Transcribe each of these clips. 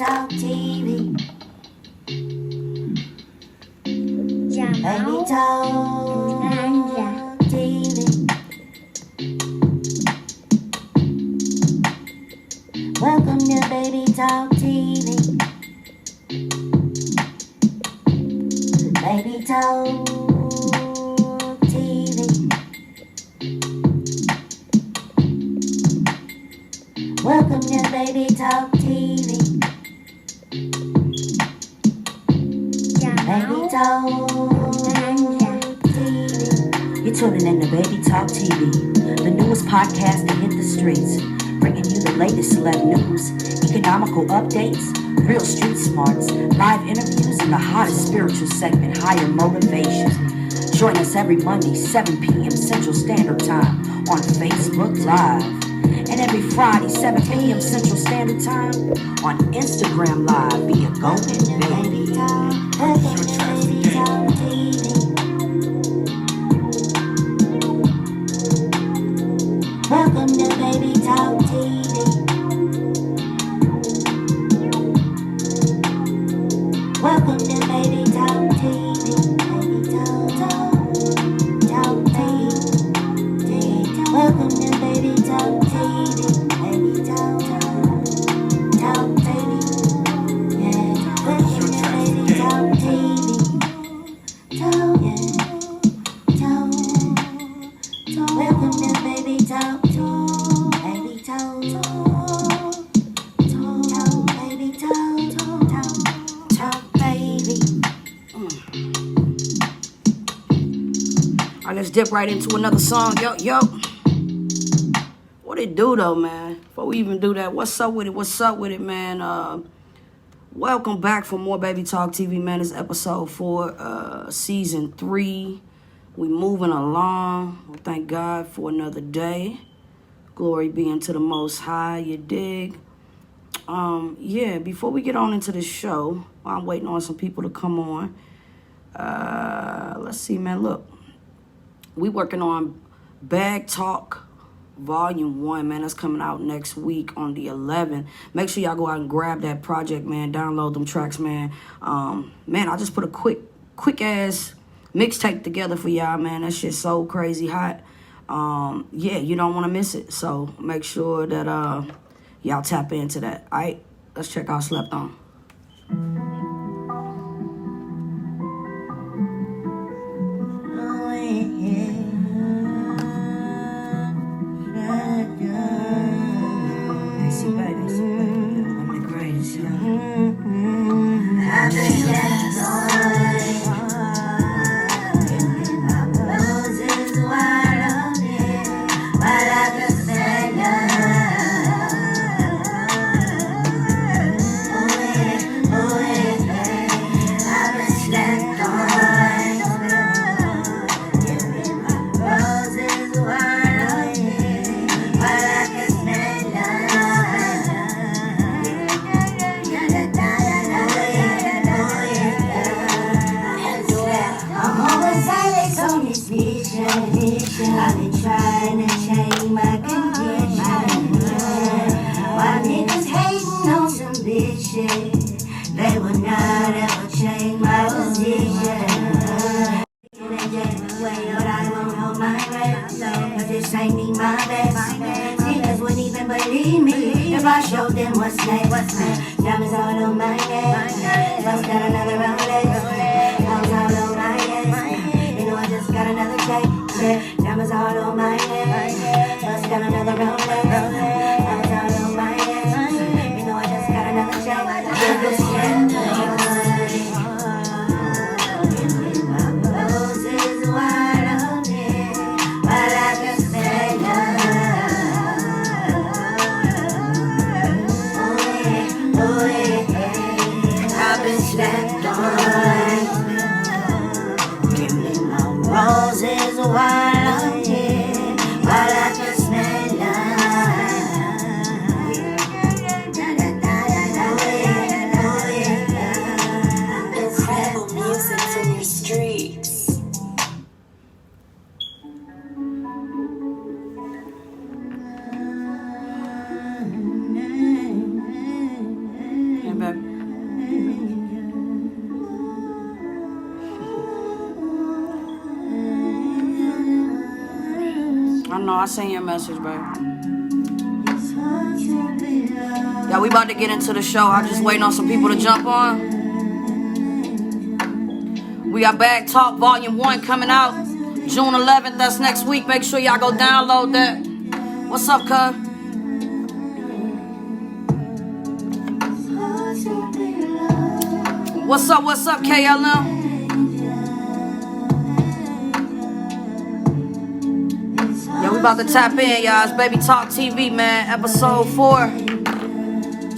Talk TV. Baby Talk TV. Welcome to Baby Talk TV. Baby Talk TV. Welcome to Baby Talk TV. Baby Talk TV. You're tuning in to Baby Talk TV, the newest podcast that hit the streets, bringing you the latest celeb news, economical updates, real street smarts, live interviews, and the hottest spiritual segment, Higher Motivation. Join us every Monday, 7 p.m. Central Standard Time on Facebook Live. And every Friday, 7 p.m. Central Standard Time on Instagram Live via Golden Baby. Welcome to Baby Talk TV. Welcome to Baby Talk TV. Baby Talk TV. Welcome to Baby Talk TV. Baby Talk TV. Yeah. Welcome to Baby Talk TV. Welcome to Baby Talk. Baby Talk. Baby Talk, baby. Alright, let's dip right into another song. Yo. What it do though, man? Before we even do that, what's up with it, man? Welcome back for more Baby Talk TV, man. It's episode 4, season 3. We moving along. Well, thank God for another day. Glory be unto the Most High, you dig? Yeah, before we get on into the show, I'm waiting on some people to come on. Let's see, man. Look, we working on Bag Talk Volume 1, man. That's coming out next week on the 11th. Make sure y'all go out and grab that project, man. Download them tracks, man. Man, I just put a quick-ass mixtape together for y'all, man. That shit's so crazy hot. Yeah, you don't want to miss it. So make sure that y'all tap into that. All right, let's check out Slept On. I've been trying to change my condition. While niggas hating on some bitch shit, they will not ever change my position. But I won't hold my breath, cause this ain't me my best. Niggas wouldn't even believe me if I showed them what's next. Diamonds all on my neck, bust got another Rolex. Hoes all on my ass, you know I just got another check. Diamonds all on my neck, bust got another Rolex. Hoes all on my ass, you know I just got another check. Roses while I'm here, know. I seen your message, babe. Yeah, we about to get into the show. I'm just waiting on some people to jump on. We got Bag Talk Volume 1 coming out June 11th. That's next week. Make sure y'all go download that. What's up, cuz? What's up, KLM? Yeah, we about to tap in, y'all. It's Baby Talk TV, man. Episode 4.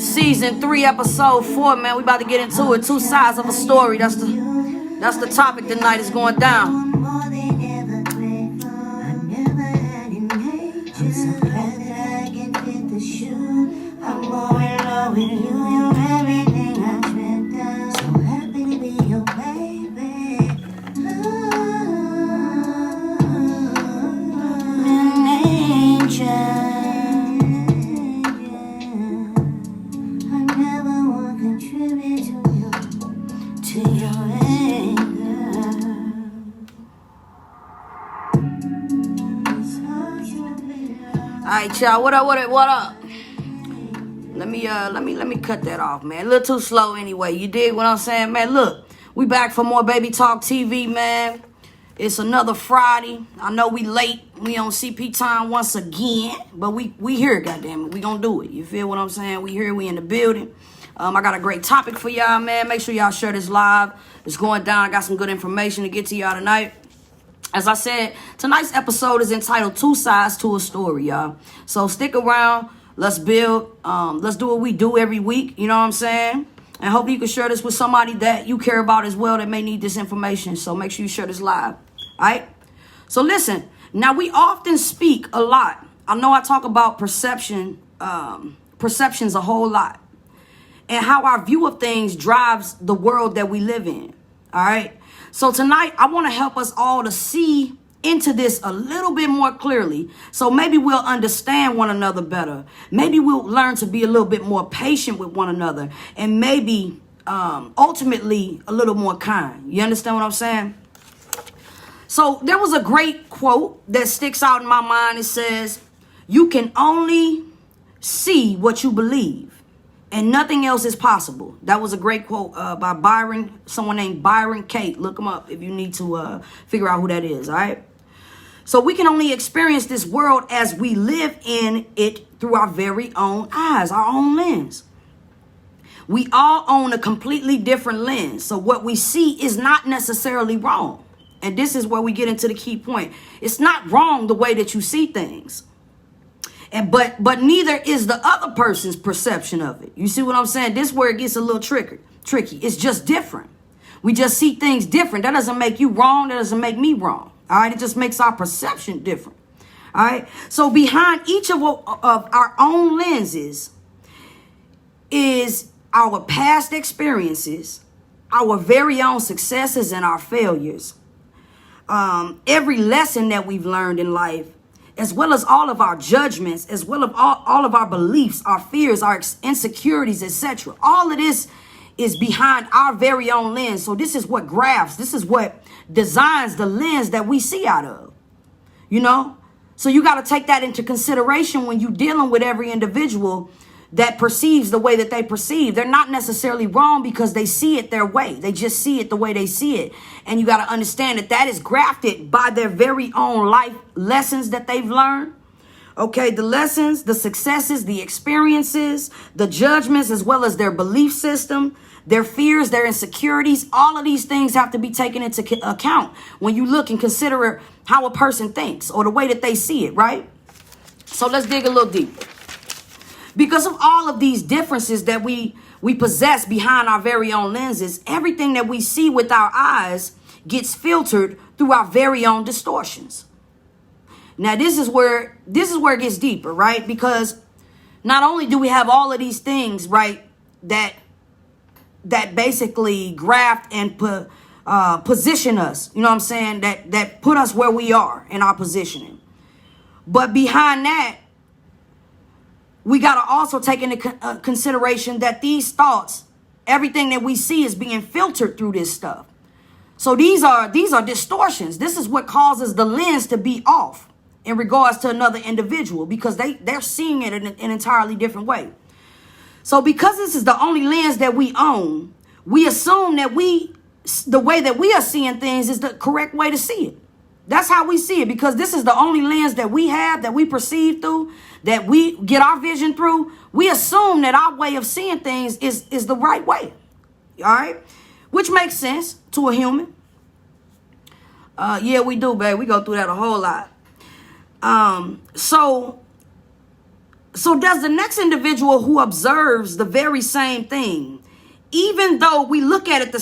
Season 3, episode 4, man. We about to get into it. Two sides of a story. That's the topic tonight. Is going down. Alright, y'all, what up? Let me cut that off, man. A little too slow anyway. You dig what I'm saying, man? Look, we back for more Baby Talk TV, man. It's another Friday. I know we late. We on CP time once again, but we here, goddammit. We gonna do it. You feel what I'm saying? We here. We in the building. I got a great topic for y'all, man. Make sure y'all share this live. It's going down. I got some good information to get to y'all tonight. As I said, tonight's episode is entitled Two Sides to a Story, y'all. So stick around. Let's build. Let's do what we do every week. You know what I'm saying? And hopefully you can share this with somebody that you care about as well that may need this information. So make sure you share this live. All right? So listen. Now, we often speak a lot. I know I talk about perceptions a whole lot. And how our view of things drives the world that we live in. All right? So tonight, I want to help us all to see into this a little bit more clearly. So maybe we'll understand one another better. Maybe we'll learn to be a little bit more patient with one another. And maybe ultimately a little more kind. You understand what I'm saying? So there was a great quote that sticks out in my mind. It says, "You can only see what you believe. And nothing else is possible." That was a great quote by Byron, someone named Byron Kate. Look him up if you need to figure out who that is, all right? So we can only experience this world as we live in it through our very own eyes, our own lens. We all own a completely different lens. So what we see is not necessarily wrong. And this is where we get into the key point. It's not wrong the way that you see things. But neither is the other person's perception of it. You see what I'm saying? This is where it gets a little tricky. It's just different. We just see things different. That doesn't make you wrong. That doesn't make me wrong. All right? It just makes our perception different. All right? So behind each of our own lenses is our past experiences, our very own successes and our failures, every lesson that we've learned in life, as well as all of our judgments, as well as all of our beliefs, our fears, our insecurities, etc. All of this is behind our very own lens. So this is what grafts, this is what designs the lens that we see out of, you know? So you got to take that into consideration when you're dealing with every individual that perceives the way that they perceive. They're not necessarily wrong because they see it their way. They just see it the way they see it. And you got to understand that that is grafted by their very own life lessons that they've learned. Okay, the lessons, the successes, the experiences, the judgments, as well as their belief system, their fears, their insecurities. All of these things have to be taken into account when you look and consider how a person thinks or the way that they see it, right? So let's dig a little deeper. Because of all of these differences that we possess behind our very own lenses, everything that we see with our eyes gets filtered through our very own distortions. Now, this is where it gets deeper, right? Because not only do we have all of these things, right, that basically graft and position us, you know what I'm saying, that put us where we are in our positioning. But behind that, we got to also take into consideration that these thoughts, everything that we see is being filtered through this stuff. So these are distortions. This is what causes the lens to be off. in regards to another individual, because they're seeing it in an entirely different way. So because this is the only lens that we own, we assume that the way that we are seeing things is the correct way to see it. That's how we see it, because this is the only lens that we have, that we perceive through, that we get our vision through. We assume that our way of seeing things is the right way. All right? Which makes sense to a human. Yeah, we do, babe. We go through that a whole lot. So does the next individual who observes the very same thing, even though we look at it the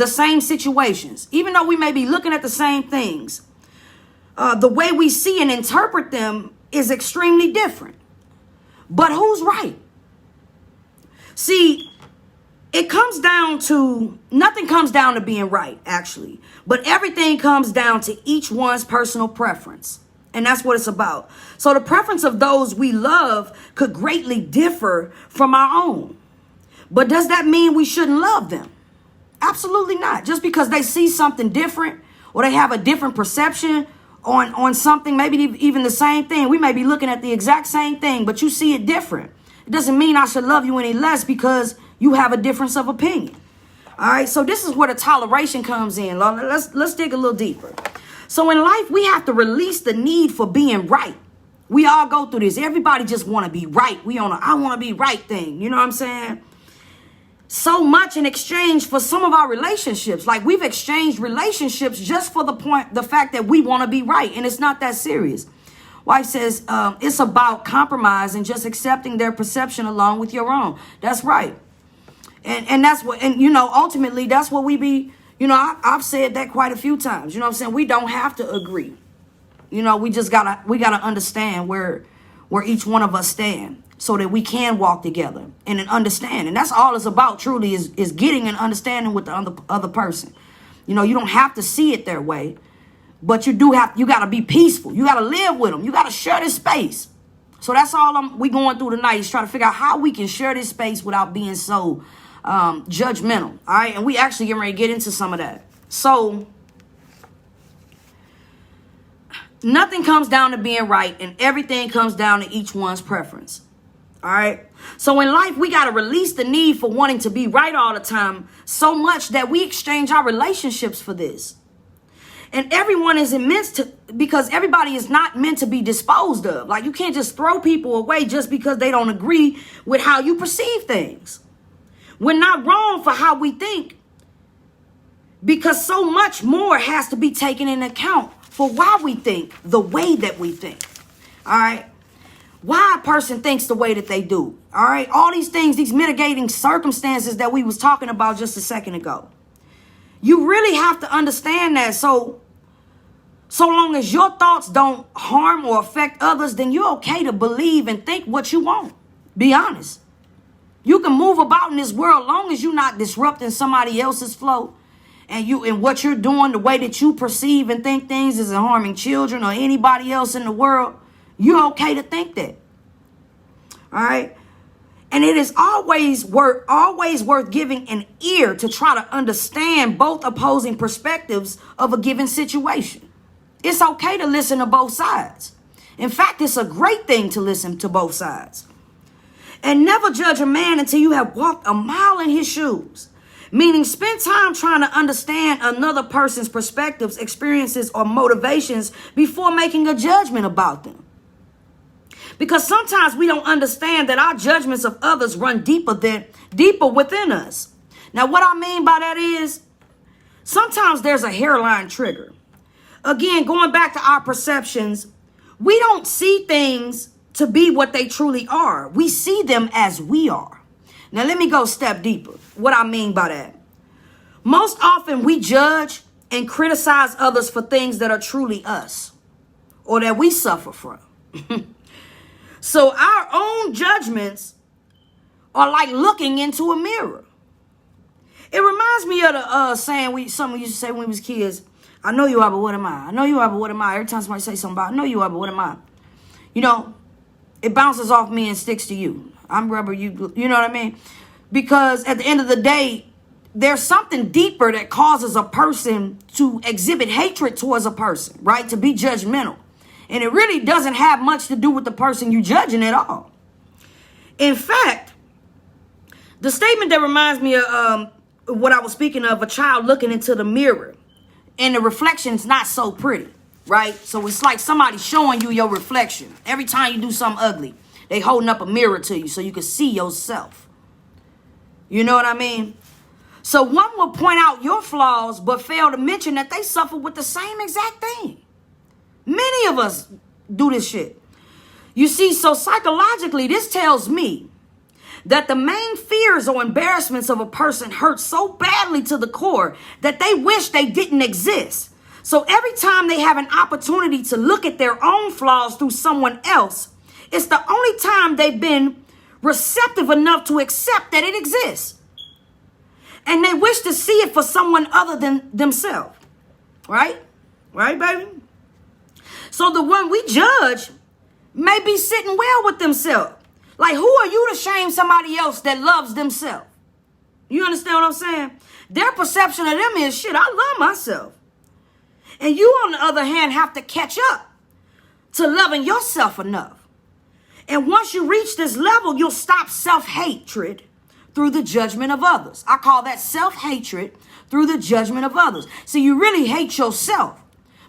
same situations, even though we may be looking at the same things, the way we see and interpret them is extremely different. But who's right? See, nothing comes down to being right, actually, but everything comes down to each one's personal preference. And that's what it's about. So the preference of those we love could greatly differ from our own. But does that mean we shouldn't love them? Absolutely not. Just because they see something different, or they have a different perception on something, maybe even the same thing. We may be looking at the exact same thing, but you see it different. It doesn't mean I should love you any less because you have a difference of opinion. All right. So this is where the toleration comes in. Let's dig a little deeper. So in life, we have to release the need for being right. We all go through this. Everybody just want to be right. I want to be right thing. You know what I'm saying? So much in exchange for some of our relationships. Like, we've exchanged relationships just for the fact that we want to be right. And it's not that serious. Wife says it's about compromise and just accepting their perception along with your own. That's right. And that's what, and ultimately that's what we be. I've said that quite a few times. You know what I'm saying? We don't have to agree. We just gotta understand where each one of us stand, so that we can walk together and understand. And that's all it's about, truly, is getting an understanding with the other person. You don't have to see it their way, but you gotta be peaceful. You gotta live with them. You gotta share this space. So that's all we going through tonight, is trying to figure out how we can share this space without being so judgmental. All right. And we actually getting ready to get into some of that. So nothing comes down to being right, and everything comes down to each one's preference. All right. So in life, we got to release the need for wanting to be right all the time, so much that we exchange our relationships for this. And everyone isn't meant to, because everybody is not meant to be disposed of. Like, you can't just throw people away just because they don't agree with how you perceive things. We're not wrong for how we think, because so much more has to be taken into account for why we think the way that we think. All right. Why a person thinks the way that they do. All right. All these things, these mitigating circumstances that we was talking about just a second ago. You really have to understand that. So long as your thoughts don't harm or affect others, then you're okay to believe and think what you want. Be honest. You can move about in this world long as you're not disrupting somebody else's flow, and what you're doing, the way that you perceive and think things, isn't harming children or anybody else in the world. You're okay to think that. All right. And it is always worth giving an ear to try to understand both opposing perspectives of a given situation. It's okay to listen to both sides. In fact, it's a great thing to listen to both sides. And never judge a man until you have walked a mile in his shoes. Meaning, spend time trying to understand another person's perspectives, experiences, or motivations before making a judgment about them. Because sometimes we don't understand that our judgments of others run deeper within us. Now, what I mean by that is, sometimes there's a hairline trigger. Again, going back to our perceptions, we don't see things to be what they truly are. We see them as we are. Now, let me go a step deeper. What I mean by that. Most often we judge and criticize others for things that are truly us, or that we suffer from. So our own judgments are like looking into a mirror. It reminds me of the saying someone used to say when we was kids, I know you are, but what am I? I know you are, but what am I? Every time somebody say something about, I know you are, but what am I? It bounces off me and sticks to you. I'm rubber, you know what I mean? Because at the end of the day, there's something deeper that causes a person to exhibit hatred towards a person, right? To be judgmental. And it really doesn't have much to do with the person you're judging at all. In fact, the statement that reminds me of what I was speaking of, a child looking into the mirror and the reflection's not so pretty, right? So it's like somebody showing you your reflection. Every time you do something ugly, they holding up a mirror to you so you can see yourself. You know what I mean? So one will point out your flaws, but fail to mention that they suffer with the same exact thing. Many of us do this shit. You see, so psychologically, this tells me that the main fears or embarrassments of a person hurt so badly to the core that they wish they didn't exist. So every time they have an opportunity to look at their own flaws through someone else, it's the only time they've been receptive enough to accept that it exists. And they wish to see it for someone other than themselves. Right? Right, baby? So the one we judge may be sitting well with themselves. Like, who are you to shame somebody else that loves themselves? You understand what I'm saying? Their perception of them is, shit, I love myself. And you, on the other hand, have to catch up to loving yourself enough. And once you reach this level, you'll stop self-hatred through the judgment of others. I call that self-hatred through the judgment of others. So you really hate yourself,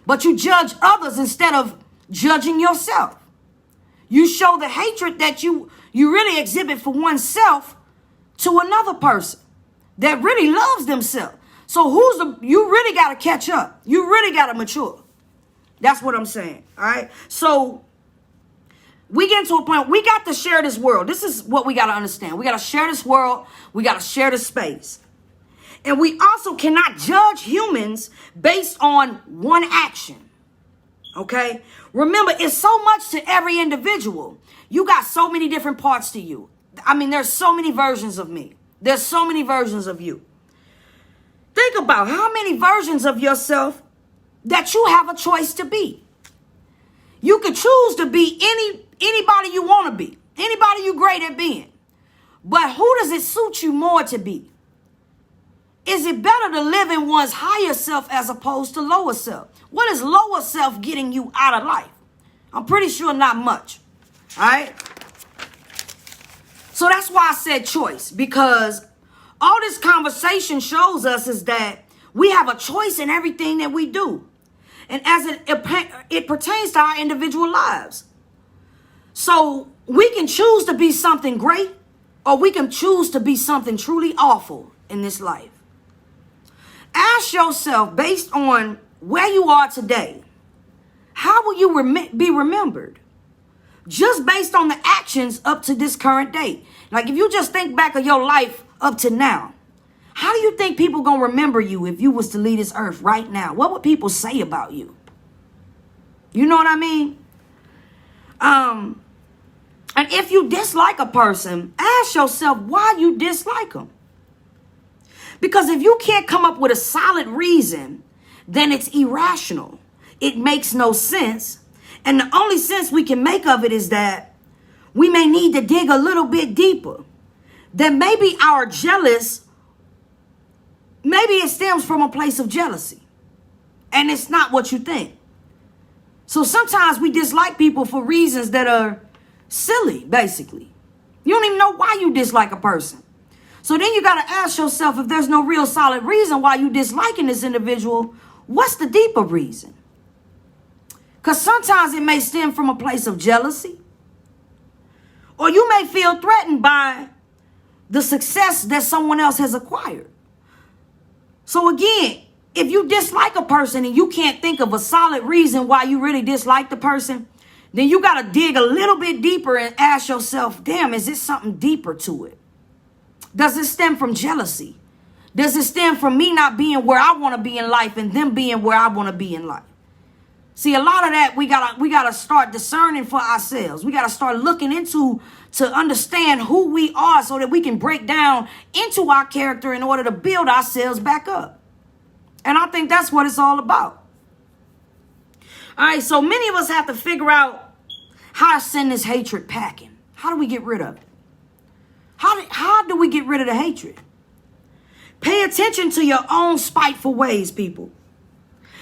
but you judge others instead of judging yourself. You show the hatred that you really exhibit for oneself to another person that really loves themselves. So you really got to catch up. You really got to mature. That's what I'm saying. All right. So we get into a point, we got to share this world. This is what we got to understand. We got to share this world. We got to share this space. And we also cannot judge humans based on one action. Okay? Remember, it's so much to every individual. You got so many different parts to you. I mean, there's so many versions of me. There's so many versions of you. Think about how many versions of yourself that you have a choice to be. You could choose to be anybody you want to be. Anybody you're great at being. But who does it suit you more to be? Is it better to live in one's higher self as opposed to lower self? What is lower self getting you out of life? I'm pretty sure not much. All right? So that's why I said choice, because all this conversation shows us is that we have a choice in everything that we do. And as it pertains to our individual lives. So we can choose to be something great, or we can choose to be something truly awful in this life. Ask yourself, based on where you are today, how will you be remembered? Just based on the actions up to this current date. Like if you just think back of your life up to now, how do you think people gonna remember you if you was to leave this earth right now? What would people say about you? You know what I mean? And if you dislike a person, ask yourself why you dislike them. Because if you can't come up with a solid reason, then it's irrational. It makes no sense. And the only sense we can make of it is that we may need to dig a little bit deeper. That maybe maybe it stems from a place of jealousy. And it's not what you think. So sometimes we dislike people for reasons that are silly, basically. You don't even know why you dislike a person. So then you got to ask yourself, if there's no real solid reason why you disliking this individual, what's the deeper reason? Because sometimes it may stem from a place of jealousy. Or you may feel threatened by the success that someone else has acquired. So again, if you dislike a person and you can't think of a solid reason why you really dislike the person, then you got to dig a little bit deeper and ask yourself, damn, is there something deeper to it? Does it stem from jealousy? Does it stem from me not being where I want to be in life and them being where I want to be in life? See, a lot of that we gotta start discerning for ourselves. We gotta start looking into to understand who we are so that we can break down into our character in order to build ourselves back up. And I think that's what it's all about. All right, so many of us have to figure out how to send this hatred packing. How do we get rid of it? How do we get rid of the hatred? Pay attention to your own spiteful ways, people.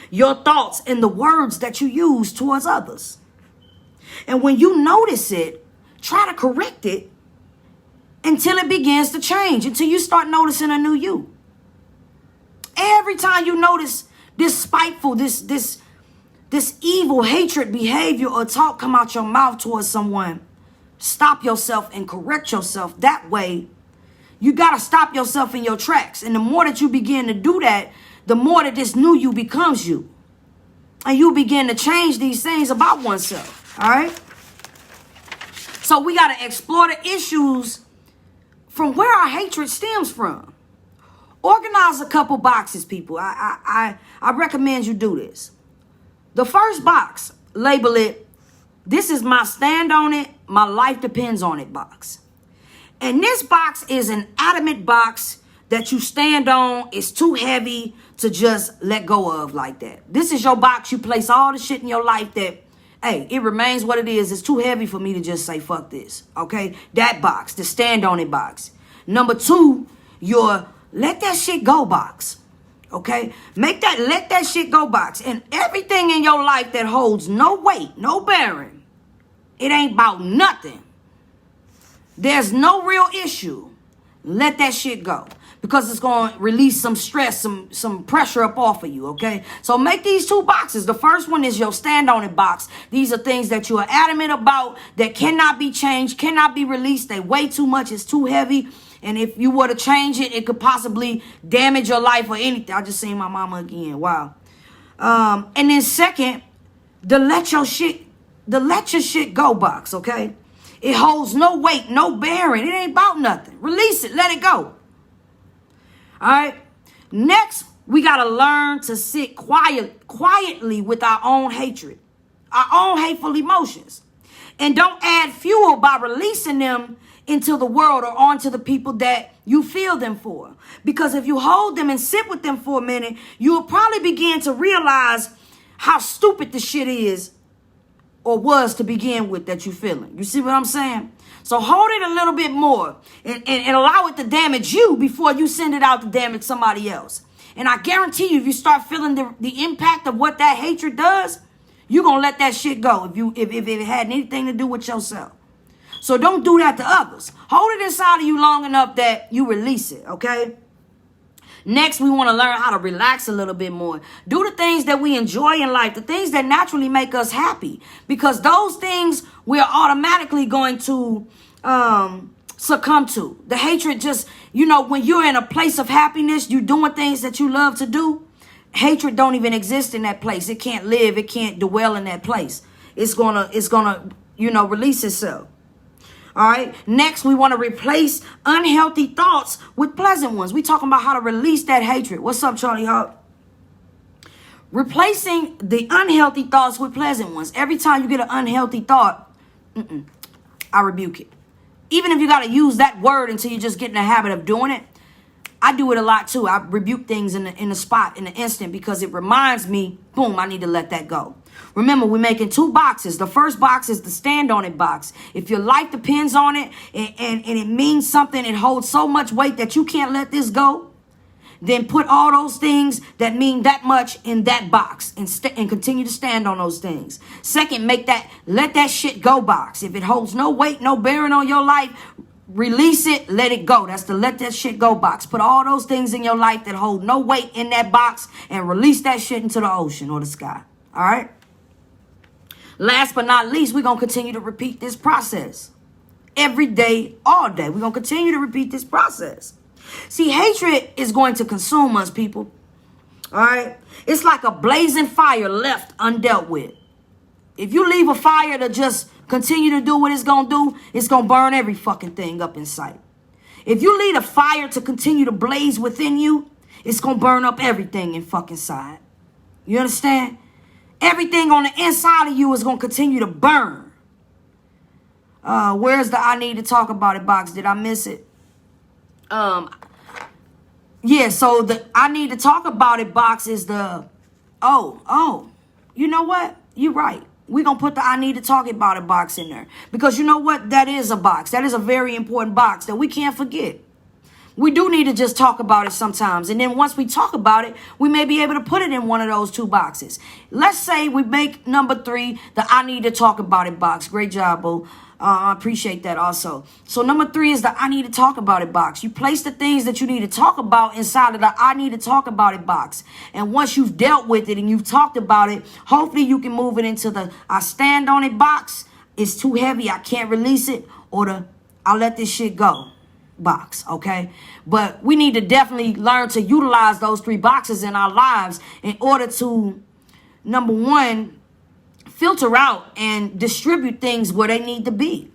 Your thoughts and the words that you use towards others. And when you notice it, try to correct it until it begins to change, until you start noticing a new you. Every time you notice this spiteful, this evil hatred behavior or talk come out your mouth towards someone, stop yourself and correct yourself. That way, you got to stop yourself in your tracks. And the more that you begin to do that, the more that this new you becomes you. And you begin to change these things about oneself. All right? So we got to explore the issues from where our hatred stems from. Organize a couple boxes, people. I recommend you do this. The first box, label it, this is my stand on it, my life depends on it box. And this box is an adamant box that you stand on. It's too heavy to just let go of like that. This is your box. You place all the shit in your life that, hey, it remains what it is. It's too heavy for me to just say, fuck this. Okay? That box, the stand on it box. Number two, your let that shit go box. Okay? Let that shit go box. And everything in your life that holds no weight, no bearing, it ain't about nothing. There's no real issue. Let that shit go. Because it's going to release some stress, some pressure up off of you, okay? So make these two boxes. The first one is your stand on it box. These are things that you are adamant about that cannot be changed, cannot be released. They weigh too much. It's too heavy. And if you were to change it, it could possibly damage your life or anything. I just seen my mama again. Wow. And then second, the let your shit go box, okay? It holds no weight, no bearing. It ain't about nothing. Release it. Let it go. All right. Next, we got to learn to sit quietly with our own hatred, our own hateful emotions. And don't add fuel by releasing them into the world or onto the people that you feel them for. Because if you hold them and sit with them for a minute, you will probably begin to realize how stupid the shit is or was to begin with that you're feeling. You see what I'm saying? So hold it a little bit more and allow it to damage you before you send it out to damage somebody else. And I guarantee you, if you start feeling the impact of what that hatred does, you're going to let that shit go if it had anything to do with yourself. So don't do that to others. Hold it inside of you long enough that you release it, okay? Next, we want to learn how to relax a little bit more. Do the things that we enjoy in life, the things that naturally make us happy. Because those things we are automatically going to succumb to. The hatred just, when you're in a place of happiness, you're doing things that you love to do. Hatred don't even exist in that place. It can't live. It can't dwell in that place. It's gonna release itself. All right. Next, we want to replace unhealthy thoughts with pleasant ones. We talking about how to release that hatred. What's up, Charlie Hawk? Replacing the unhealthy thoughts with pleasant ones. Every time you get an unhealthy thought, I rebuke it. Even if you got to use that word until you just get in the habit of doing it. I do it a lot too. I rebuke things in the spot, in the instant, because it reminds me, boom, I need to let that go. Remember, we're making two boxes. The first box is the stand on it box. If your life depends on it and it means something, it holds so much weight that you can't let this go, then put all those things that mean that much in that box and continue to stand on those things. Second, let that shit go box. If it holds no weight, no bearing on your life, release it, let it go. That's the let that shit go box. Put all those things in your life that hold no weight in that box and release that shit into the ocean or the sky. All right? Last but not least, we're going to continue to repeat this process. Every day, all day. We're going to continue to repeat this process. See, hatred is going to consume us, people. All right? It's like a blazing fire left undealt with. If you leave a fire to just continue to do what it's going to do, it's going to burn every fucking thing up in sight. If you leave a fire to continue to blaze within you, it's going to burn up everything in fucking sight. You understand? Everything on the inside of you is going to continue to burn. Where's the I need to talk about it box? Did I miss it? Yeah, so the I need to talk about it box is the, you know what? You're right. We're going to put the I need to talk about it box in there. Because you know what? That is a box. That is a very important box that we can't forget. we do need to just talk about it sometimes. And then once we talk about it, we may be able to put it in one of those two boxes. Let's say we make number 3 the I need to talk about it box. Great job, boo. I appreciate that also. So number 3 is the I need to talk about it box. You place the things that you need to talk about inside of the I need to talk about it box. And once you've dealt with it and you've talked about it, hopefully you can move it into the I stand on it box. It's too heavy, I can't release it, or the I'll let this shit go box, okay? But we need to definitely learn to utilize those 3 boxes in our lives in order to, number 1, filter out and distribute things where they need to be.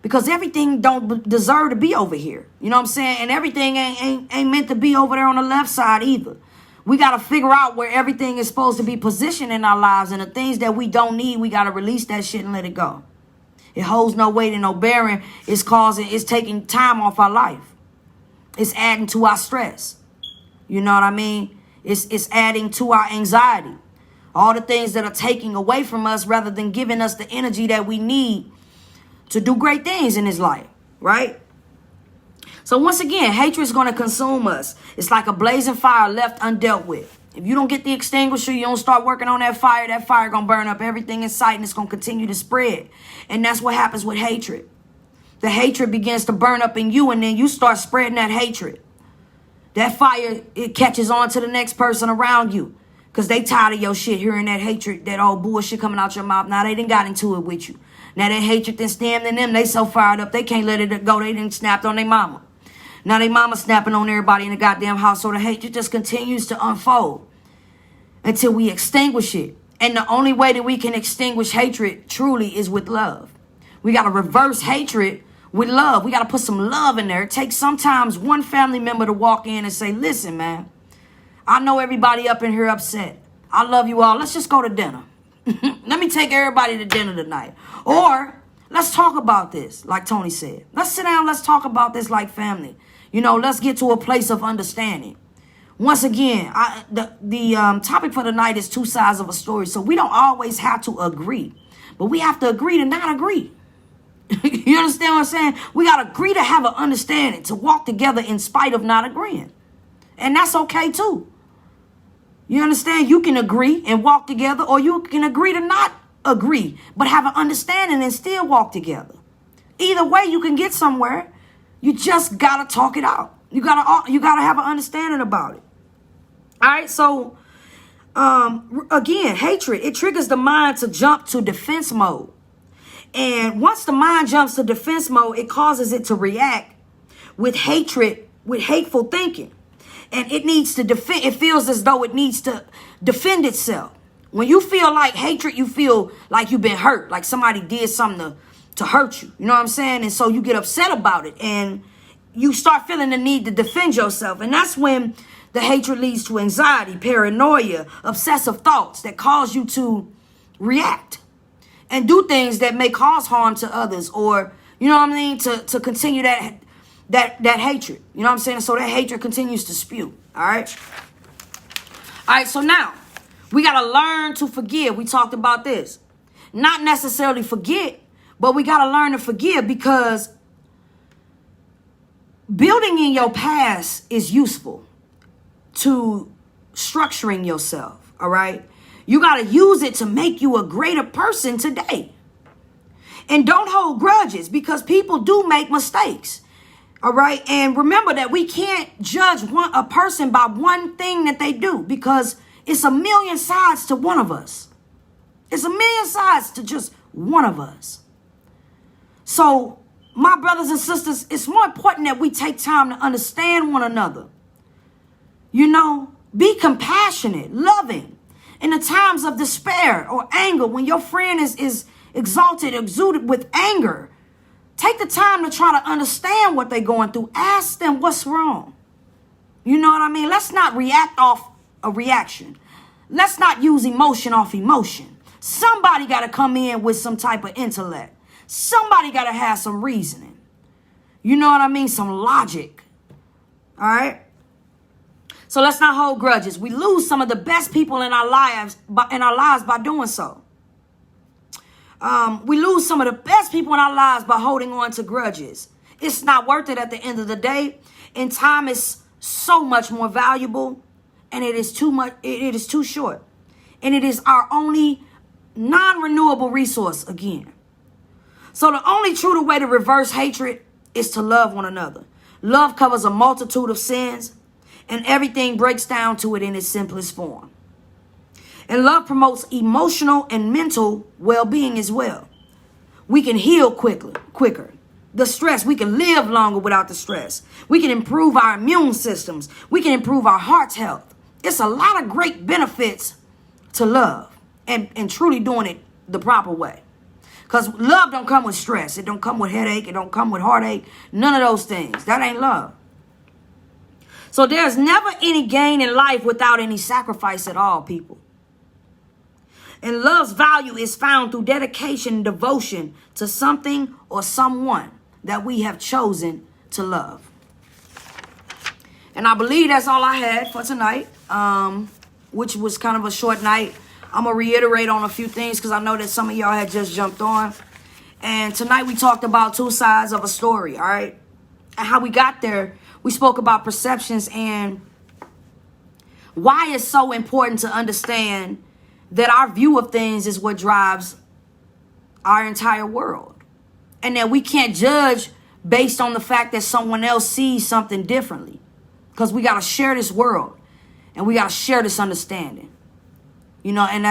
Because everything don't deserve to be over here. You know what I'm saying? And everything ain't meant to be over there on the left side either. We got to figure out where everything is supposed to be positioned in our lives, and the things that we don't need, we got to release that shit and let it go. It holds no weight and no bearing. It's taking time off our life. It's adding to our stress. You know what I mean? It's adding to our anxiety. All the things that are taking away from us rather than giving us the energy that we need to do great things in this life, right? So once again, hatred is going to consume us. It's like a blazing fire left undealt with. If you don't get the extinguisher, you don't start working on that fire going to burn up everything in sight, and it's going to continue to spread. And that's what happens with hatred. The hatred begins to burn up in you, and then you start spreading that hatred. That fire, it catches on to the next person around you because they tired of your shit, hearing that hatred, that old bullshit coming out your mouth. Now they done got into it with you. Now that hatred then stemmed in them. They so fired up, they can't let it go. They done snapped on their mama. Now they mama snapping on everybody in the goddamn house. So the hatred just continues to unfold until we extinguish it. And the only way that we can extinguish hatred truly is with love. We got to reverse hatred with love. We got to put some love in there. It takes sometimes one family member to walk in and say, listen, man, I know everybody up in here upset. I love you all. Let's just go to dinner. Let me take everybody to dinner tonight. Or let's talk about this, like Tony said. Let's sit down. Let's talk about this like family. You know, let's get to a place of understanding. Once again, the topic for tonight is 2 sides of a story. So we don't always have to agree, but we have to agree to not agree. You understand what I'm saying? We got to agree to have an understanding, to walk together in spite of not agreeing. And that's okay too. You understand? You can agree and walk together, or you can agree to not agree, but have an understanding and still walk together. Either way, you can get somewhere. You just got to talk it out. You got to have an understanding about it. All right, so again, hatred, it triggers the mind to jump to defense mode. And once the mind jumps to defense mode, it causes it to react with hatred, with hateful thinking. And it needs to defend, it feels as though it needs to defend itself. When you feel like hatred, you feel like you've been hurt, like somebody did something to hurt you. You know what I'm saying? And so you get upset about it and you start feeling the need to defend yourself. And that's when the hatred leads to anxiety, paranoia, obsessive thoughts that cause you to react and do things that may cause harm to others, or, you know what I mean, to continue that hatred. You know what I'm saying? So that hatred continues to spew. All right. All right. So now we got to learn to forgive. We talked about this. Not necessarily forget, but we got to learn to forgive, because building in your past is useful to structuring yourself. All right. You got to use it to make you a greater person today. And don't hold grudges, because people do make mistakes. All right. And remember that we can't judge a person by one thing that they do, because it's a million sides to one of us. It's a million sides to just one of us. So, my brothers and sisters, it's more important that we take time to understand one another. You know, be compassionate, loving. In the times of despair or anger, when your friend is exalted, exuded with anger, take the time to try to understand what they're going through. Ask them what's wrong. You know what I mean? Let's not react off a reaction. Let's not use emotion off emotion. Somebody got to come in with some type of intellect. Somebody got to have some reasoning. You know what I mean? Some logic. All right? So let's not hold grudges. We lose some of the best people in our lives by doing so. We lose some of the best people in our lives by holding on to grudges. It's not worth it at the end of the day. And time is so much more valuable, and it is too much. It is too short, and it is our only non-renewable resource again. So the only true way to reverse hatred is to love one another. Love covers a multitude of sins, and everything breaks down to it in its simplest form. And love promotes emotional and mental well-being as well. We can heal quicker. The stress, we can live longer without the stress. We can improve our immune systems. We can improve our heart's health. It's a lot of great benefits to love and truly doing it the proper way. Because love don't come with stress. It don't come with headache. It don't come with heartache. None of those things. That ain't love. So there's never any gain in life without any sacrifice at all, people. And love's value is found through dedication and devotion to something or someone that we have chosen to love. And I believe that's all I had for tonight, which was kind of a short night. I'm going to reiterate on a few things because I know that some of y'all had just jumped on. And tonight we talked about two sides of a story, all right? And how we got there. We spoke about perceptions and why it's so important to understand that our view of things is what drives our entire world. And that we can't judge based on the fact that someone else sees something differently. Because we got to share this world. And we got to share this understanding. You know, and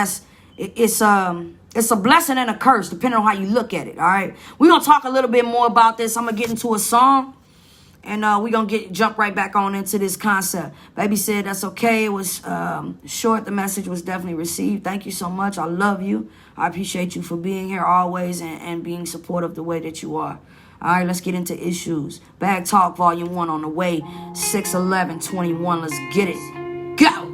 it's a blessing and a curse, depending on how you look at it, all right? We're going to talk a little bit more about this. I'm going to get into a song. And we're going to jump right back on into this concept. Baby said that's okay. It was short. The message was definitely received. Thank you so much. I love you. I appreciate you for being here always and being supportive the way that you are. All right, let's get into issues. Bag Talk Volume 1 on the way. 6/11/21. Let's get it. Go!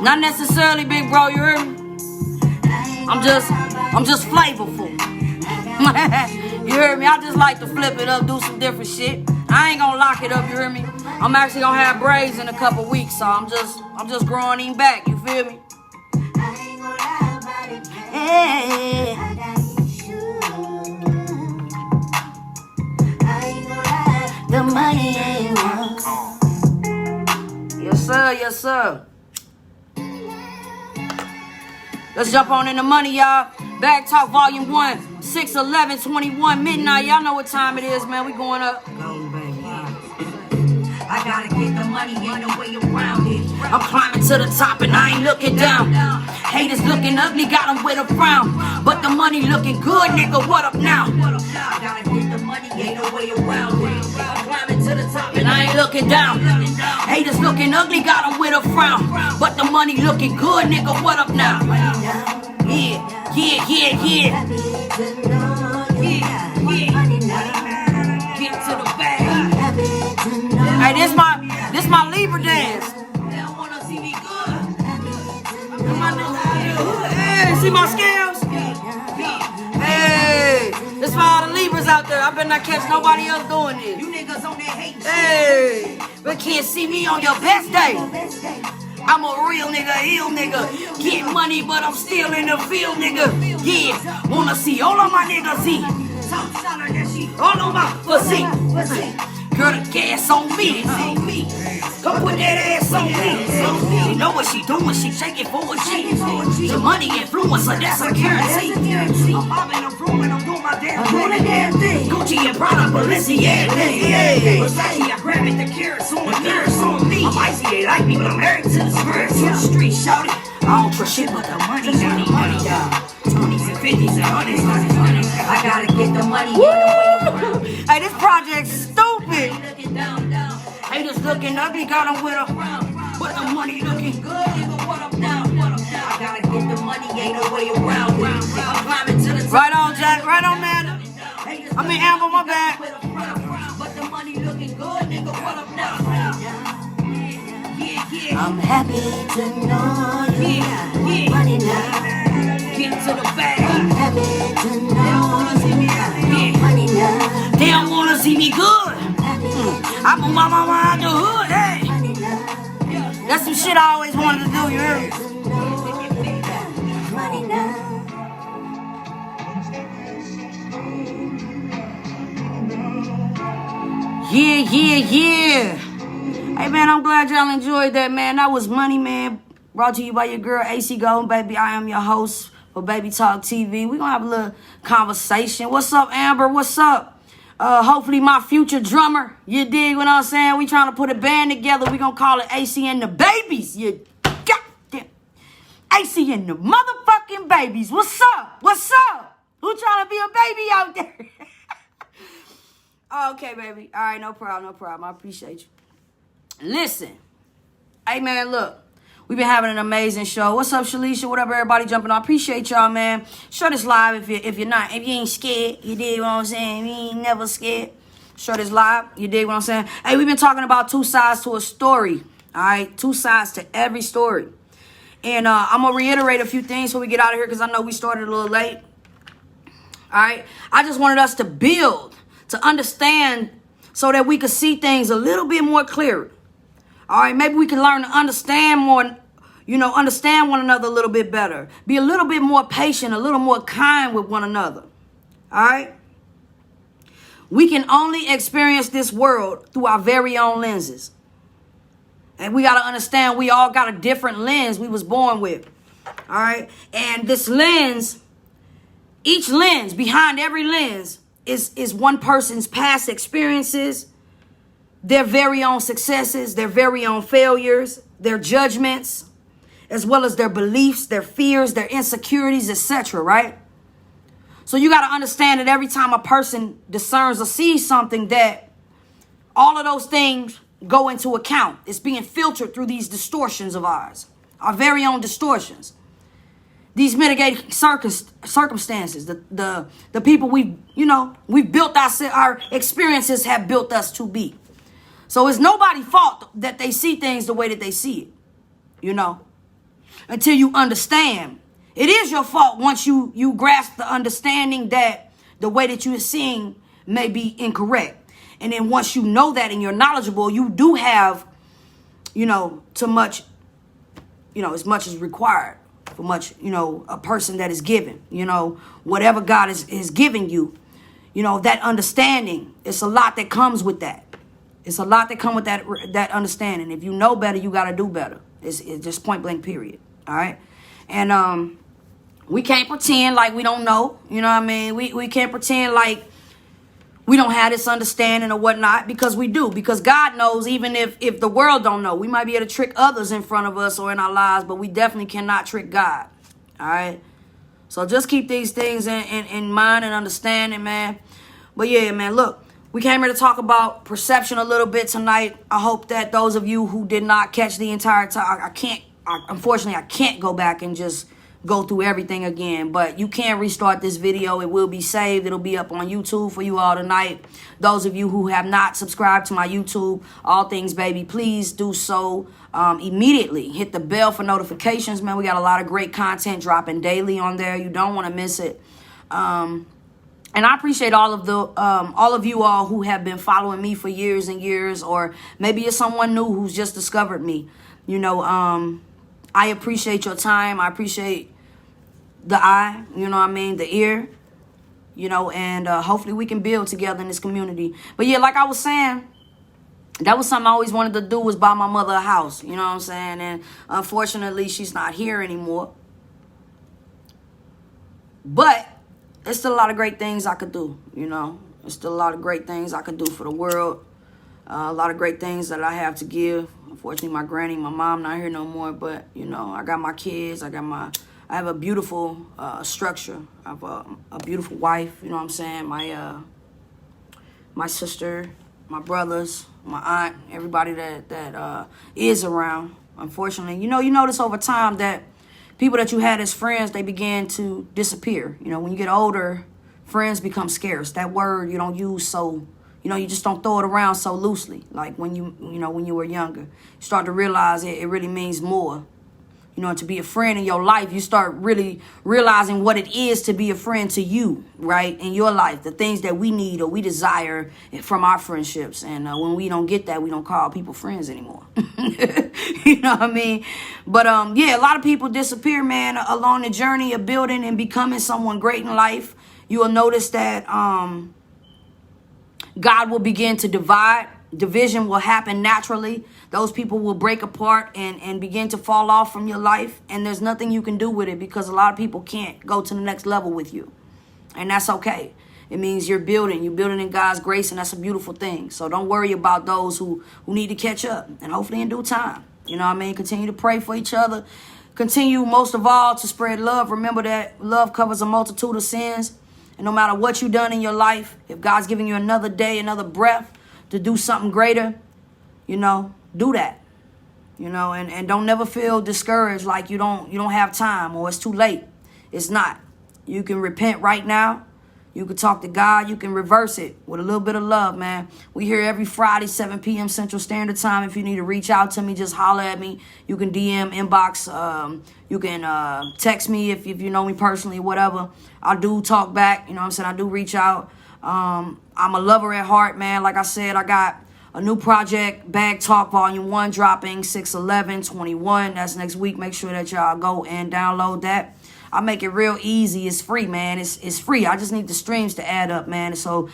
Not necessarily, big bro, you heard me? I'm just flavorful. You heard me? I just like to flip it up, do some different shit. I ain't gonna lock it up, you hear me? I'm actually gonna have braids in a couple weeks, so I'm just growing him back, you feel me? Hey. The money ain't one. Yes, sir, yes, sir. Let's jump on in the money, y'all. Bag Talk Volume 1, 6/11/21 midnight. Y'all know what time it is, man. We going up. I gotta get the money, ain't no way around it. I'm climbing to the top and I ain't looking down. Haters looking ugly, got them with a frown. But the money looking good, nigga, what up now? I gotta get the money, ain't no way around it. I'm climbing to the top and I ain't looking down. Haters looking ugly, got them with a frown. But the money looking good, nigga, what up now? Yeah. Get to the bag. Hey, this my Libra dance. They don't wanna see me good. Hey, see my scales? Hey, this for all the Libras out there. I better not catch nobody else doing this. You niggas on that hate. Hey, but can't see me on your best day. I'm a real nigga, ill nigga. Get money, but I'm still in the field, nigga. Yeah, wanna see all of my niggas see. All of my pussy. Girl, the gas on me. Come put that ass on me. You know what she doing? She shaking for a G. The money influencer, that's a guarantee. I'm mobbing, I'm flowing, I'm doing my damn thing. Gucci and Prada, Balenciaga, yeah. Versace, I grab it, the carrots on me. I'm icy, they like me, but I'm married to the spirit. To the street, shout it. I don't trust shit, but the money, down. 20s and 50s and 100s. I gotta get the money. Hey, this project's stupid. Haters looking ugly, got them with a but the money looking good. I gotta get the money, ain't no way around. I'm climbing to the top. Right on, Jack. Right on, man. I mean, Amber, my bad. But the money looking good, nigga. What up now? I'm happy to know you. Money now. Get to the bag. I'm happy to know you. Money now. They don't wanna see me good. I'm on my mama out the hood, hey. That's some shit I always wanted to do, you heard me? Yeah. Hey, man, I'm glad y'all enjoyed that, man. That was Money, man. Brought to you by your girl, AC Golden, baby. I am your host for Baby Talk TV. We're going to have a little conversation. What's up, Amber? What's up? Hopefully my future drummer, you dig what I'm saying? We trying to put a band together. We gonna call it AC and the Babies. You goddamn AC and the motherfucking Babies. What's up? What's up? Who trying to be a baby out there? Okay, baby. All right, no problem. I appreciate you. Listen. Hey, man, look. We've been having an amazing show. What's up, Shalisha? What up, everybody jumping on? I appreciate y'all, man. Share this live if you're not. If you ain't scared, you dig what I'm saying? You ain't never scared. Share this live. You dig what I'm saying? Hey, we've been talking about two sides to a story. All right? Two sides to every story. And I'm going to reiterate a few things before we get out of here because I know we started a little late. All right? I just wanted us to build, to understand so that we could see things a little bit more clearer. All right, maybe we can learn to understand more, understand one another a little bit better. Be a little bit more patient, a little more kind with one another. All right? We can only experience this world through our very own lenses. And we got to understand we all got a different lens we was born with. All right? And this lens, each lens, behind every lens, is one person's past experiences, their very own successes, their very own failures, their judgments, as well as their beliefs, their fears, their insecurities, etc., right? So you got to understand that every time a person discerns or sees something, that all of those things go into account. It's being filtered through these distortions of ours, our very own distortions. These mitigating circumstances, the people we've built our experiences have built us to be. So it's nobody's fault that they see things the way that they see it, until you understand. It is your fault once you grasp the understanding that the way that you're seeing may be incorrect. And then once you know that and you're knowledgeable, you do have, too much, as much as required for much, a person that is given, whatever God is giving you, that understanding, it's a lot that comes with that. It's a lot that come with that understanding. If you know better, you got to do better. It's just point blank, period. All right? And we can't pretend like we don't know. You know what I mean? We can't pretend like we don't have this understanding or whatnot, because we do. Because God knows, even if the world don't know. We might be able to trick others in front of us or in our lives, but we definitely cannot trick God. All right? So just keep these things in mind and understanding, man. But yeah, man, look. We came here to talk about perception a little bit tonight. I hope that those of you who did not catch the entire time, unfortunately, I can't go back and just go through everything again. But you can restart this video. It will be saved. It'll be up on YouTube for you all tonight. Those of you who have not subscribed to my YouTube, All Things Baby, please do so immediately. Hit the bell for notifications, man. We got a lot of great content dropping daily on there. You don't want to miss it. And I appreciate all of you all who have been following me for years and years, or maybe it's someone new who's just discovered me. You know, I appreciate your time. I appreciate the eye, you know what I mean, the ear, you know, and hopefully we can build together in this community. But yeah, like I was saying, that was something I always wanted to do, was buy my mother a house, you know what I'm saying? And unfortunately, she's not here anymore. But there's still a lot of great things I could do, you know. There's still a lot of great things I could do for the world. A lot of great things that I have to give. Unfortunately, my granny, my mom not here no more. But, you know, I got my kids. I have a beautiful structure. I have a beautiful wife, you know what I'm saying? My sister, my brothers, my aunt, everybody that is around. Unfortunately, you notice over time that people that you had as friends, they begin to disappear. You know, when you get older, friends become scarce. That word you don't use so, you just don't throw it around so loosely. Like when you were younger, you start to realize it really means more. You know, to be a friend in your life, you start really realizing what it is to be a friend to you, right? In your life, the things that we need or we desire from our friendships. And when we don't get that, we don't call people friends anymore. You know what I mean? But yeah, a lot of people disappear, man, along the journey of building and becoming someone great in life. You will notice that God will begin to divide. Division will happen naturally. Those people will break apart and begin to fall off from your life. And there's nothing you can do with it, because a lot of people can't go to the next level with you. And that's okay. It means you're building in God's grace, and that's a beautiful thing. So don't worry about those who need to catch up, and hopefully in due time. You know what I mean? Continue to pray for each other. Continue, most of all, to spread love. Remember that love covers a multitude of sins. And no matter what you've done in your life, if God's giving you another day, another breath to do something greater, do that. And don't never feel discouraged like you don't have time or it's too late. It's not. You can repent right now. You can talk to God. You can reverse it with a little bit of love, man. We here every Friday, 7 p.m. Central Standard Time. If you need to reach out to me, just holler at me. You can DM, inbox. You can text me if you know me personally, whatever. I do talk back. You know what I'm saying? I do reach out. I'm a lover at heart, man. Like I said, I got a new project, Bag Talk Volume 1, dropping 6/11/21. That's next week. Make sure that y'all go and download that. I make it real easy. It's free, man. It's free. I just need the streams to add up, man. So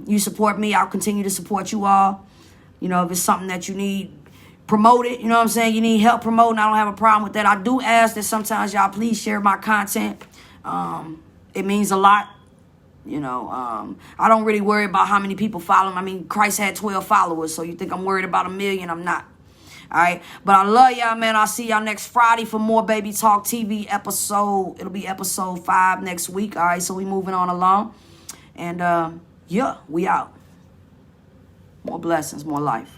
you support me, I'll continue to support you all. If it's something that you need, promote it. You know what I'm saying? You need help promoting, I don't have a problem with that. I do ask that sometimes y'all please share my content. It means a lot. I don't really worry about how many people follow him. I mean, Christ had 12 followers, so you think I'm worried about 1 million? I'm not. All right, but I love y'all, man. I'll see y'all next Friday for more Baby Talk TV episode. It'll be episode 5 next week. All right, so we moving on along. And yeah, we out. More blessings, more life.